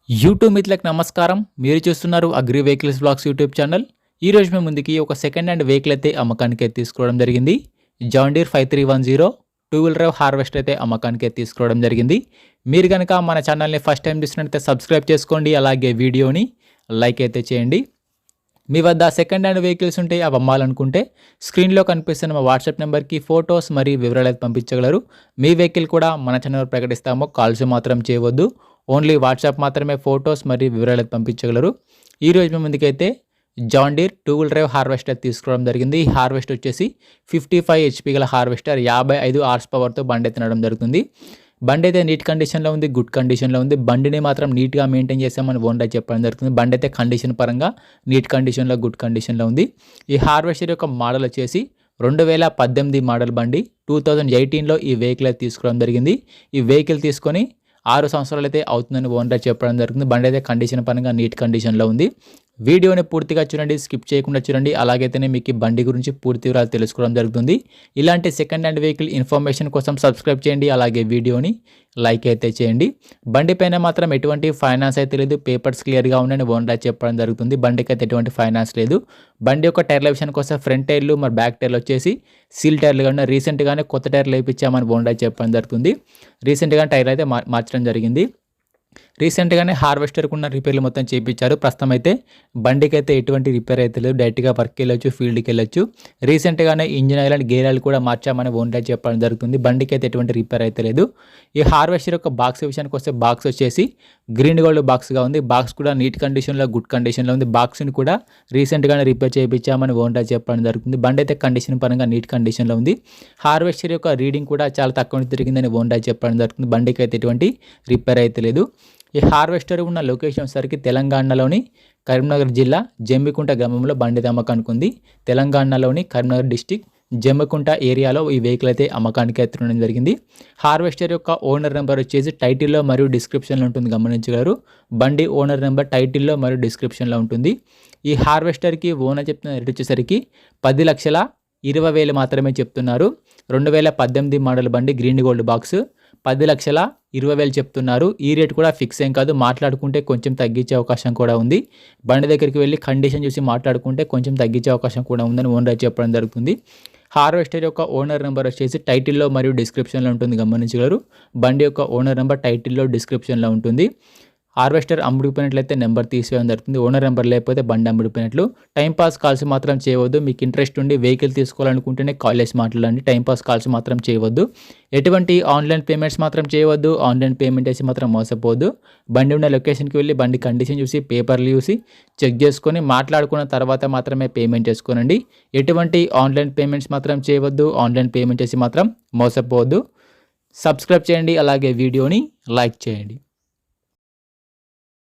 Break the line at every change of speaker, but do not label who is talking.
YouTube మిత్రులకు నమస్కారం. మీరు చూస్తున్నారు agri vehicles blogs YouTube channel. ఈరోజు మేము ముందుకి ఒక సెకండ్ హ్యాండ్ వెహికల్ అయితే అమ్మకానికి తీసుకోవడం జరిగింది. John Deere 5310 two wheel drive harvester అయితే అమ్మకానికి తీసుకోవడం జరిగింది. మీరు కనుక మన ఛానల్ని ఫస్ట్ టైం చూసినట్లయితే సబ్స్క్రైబ్ చేసుకోండి, అలాగే వీడియోని లైక్ అయితే చేయండి. మీ వద్ద సెకండ్ హ్యాండ్ వెహికల్స్ ఉంటే అవి అమ్మాలనుకుంటే స్క్రీన్లో కనిపిస్తున్న మా వాట్సాప్ నెంబర్కి ఫొటోస్ మరియు వివరాలు అయితే పంపించగలరు. మీ వెహికల్ కూడా మన ఛానల్ ప్రకటిస్తాము, కాల్స్ మాత్రం చేయవద్దు. ఓన్లీ వాట్సాప్ మాత్రమే ఫొటోస్ మరియు వివరాలు అయితే పంపించగలరు. ఈరోజు మీ ముందుకైతే John Deere two wheel drive harvester తీసుకోవడం జరిగింది. ఈ హార్వెస్టర్ వచ్చేసి 55 HP గల హార్వెస్టర్, 55 హార్స్ పవర్తో బండి అయితే నడవడం జరుగుతుంది. బండి అయితే నీట్ కండిషన్లో ఉంది, గుడ్ కండిషన్లో ఉంది. బండిని మాత్రం నీట్గా మెయింటైన్ చేస్తామని ఓనర్ చెప్పడం జరుగుతుంది. బండి అయితే కండిషన్ పరంగా నీట్ కండిషన్లో, గుడ్ కండిషన్లో ఉంది. ఈ హార్వెస్టర్ యొక్క మోడల్ వచ్చేసి 2018 మోడల్ బండి. 2018లో ఈ వెహికల్ అయితే తీసుకోవడం జరిగింది. ఈ వెహికల్ తీసుకొని 6 సంవత్సరాలు అయితే అవుతుందని ఓనర్ చెప్పడం జరుగుతుంది. బండి అయితే కండిషన్ పరంగా నీట్ కండిషన్లో ఉంది. వీడియోని పూర్తిగా చూడండి, స్కిప్ చేయకుండా చూడండి. అలాగైతేనే మీకు ఈ బండి గురించి పూర్తి వివరాలు తెలుసుకోవడం జరుగుతుంది. ఇలాంటి సెకండ్ హ్యాండ్ వెహికల్ ఇన్ఫర్మేషన్ కోసం సబ్స్క్రైబ్ చేయండి, అలాగే వీడియోని లైక్ అయితే చేయండి. బండి పైన మాత్రం ఎటువంటి ఫైనాన్స్ అయితే లేదు, పేపర్స్ క్లియర్గా ఉన్నాయని ఓనర్ చెప్పడం జరుగుతుంది. బండికి అయితే ఎటువంటి ఫైనాన్స్ లేదు. బండి యొక్క టైర్ల విషయానికి వస్తే ఫ్రంట్ టైర్లు మరి బ్యాక్ టైర్లు వచ్చేసి సీల్ టైర్లు కానీ రీసెంట్గానే కొత్త టైర్లు వేయించామని ఓనర్ చెప్పడం జరుగుతుంది. రీసెంట్గా టైర్లు అయితే మార్చడం జరిగింది. రీసెంట్గానే హార్వెస్టర్కి ఉన్న రిపేర్లు మొత్తం చేయించారు. ప్రస్తుతం అయితే బండికి అయితే ఎటువంటి రిపేర్ అయితే లేదు, డైరెక్ట్గా వర్క్కి వెళ్ళొచ్చు, ఫీల్డ్కి వెళ్ళొచ్చు. రీసెంట్గానే engine oil and gear oil కూడా మార్చామని ఓనర్ చెప్పడం జరుగుతుంది. బండికి అయితే ఎటువంటి రిపేర్ అయితే లేదు. ఈ హార్వెస్టర్ యొక్క బాక్స్ విషయానికి వస్తే బాక్స్ వచ్చేసి గ్రీన్ గోల్డ్ బాక్స్గా ఉంది. బాక్స్ కూడా నీట్ కండిషన్లో, గుడ్ కండిషన్లో ఉంది. బాక్స్ని కూడా రీసెంట్గానే రిపేర్ చేయించామని ఓనర్ చెప్పడం జరుగుతుంది. బండి అయితే కండిషన్ పరంగా నీట్ కండిషన్లో ఉంది. హార్వెస్టర్ యొక్క రీడింగ్ కూడా చాలా తక్కువ తిరిగిందని ఓనర్ చెప్పడం జరుగుతుంది. బండికి అయితే ఎటువంటి రిపేర్ అయితే లేదు. ఈ హార్వెస్టర్ ఉన్న లొకేషన్ సరికి తెలంగాణలోని కరీంనగర్ జిల్లా జమ్మికుంట గ్రామంలో బండి అమ్మకానికి ఉంది. తెలంగాణలోని కరీంనగర్ డిస్టిక్ జమ్మికుంట ఏరియాలో ఈ వెహికల్ అయితే అమ్మకానికి ఎత్తడం జరిగింది. హార్వెస్టర్ యొక్క ఓనర్ నెంబర్ వచ్చేసి టైటిల్లో మరియు డిస్క్రిప్షన్లో ఉంటుంది, గమనించగలరు. బండి ఓనర్ నెంబర్ టైటిల్లో మరియు డిస్క్రిప్షన్లో ఉంటుంది. ఈ హార్వెస్టర్కి ఓనర్ చెప్తున్న రేట్ వచ్చేసరికి 10,20,000 మాత్రమే చెప్తున్నారు. 2018 మోడల్ బండి, గ్రీన్ గోల్డ్ బాక్స్, 10,20,000 చెప్తున్నారు. ఈ రేట్ కూడా ఫిక్స్ ఏం కాదు, మాట్లాడుకుంటే కొంచెం తగ్గించే అవకాశం కూడా ఉంది. బండి దగ్గరికి వెళ్ళి కండిషన్ చూసి మాట్లాడుకుంటే కొంచెం తగ్గించే అవకాశం కూడా ఉందని ఓనర్ చెప్పడం జరుగుతుంది. హార్వెస్టర్ యొక్క ఓనర్ నెంబర్ వచ్చేసి టైటిల్లో మరియు డిస్క్రిప్షన్లో ఉంటుంది, గమనించగలరు. బండి యొక్క ఓనర్ నెంబర్ టైటిల్లో, డిస్క్రిప్షన్లో ఉంటుంది. హార్వెస్టర్ అమ్ముడిపోయినట్లయితే నెంబర్ తీసేయడం జరుగుతుంది. ఓనర్ నెంబర్ లేకపోతే బండి అమ్ముడిపోయినట్లు. టైంపాస్ కాల్స్ మాత్రం చేయవద్దు. మీకు ఇంట్రెస్ట్ ఉండి వెహికల్ తీసుకోవాలనుకుంటేనే కాల్ చేసి మాట్లాడండి. టైంపాస్ కాల్స్ మాత్రం చేయవద్దు. ఎటువంటి ఆన్లైన్ పేమెంట్స్ మాత్రం చేయవద్దు. ఆన్లైన్ పేమెంట్ చేసి మాత్రం మోసపోవద్దు. బండి ఉన్న లొకేషన్కి వెళ్ళి బండి కండిషన్ చూసి, పేపర్లు చూసి చెక్ చేసుకొని మాట్లాడుకున్న తర్వాత మాత్రమే పేమెంట్ చేసుకోనండి. ఎటువంటి ఆన్లైన్ పేమెంట్స్ మాత్రం చేయవద్దు. ఆన్లైన్ పేమెంట్ చేసి మాత్రం మోసపోవద్దు. సబ్స్క్రైబ్ చేయండి, అలాగే వీడియోని లైక్ చేయండి.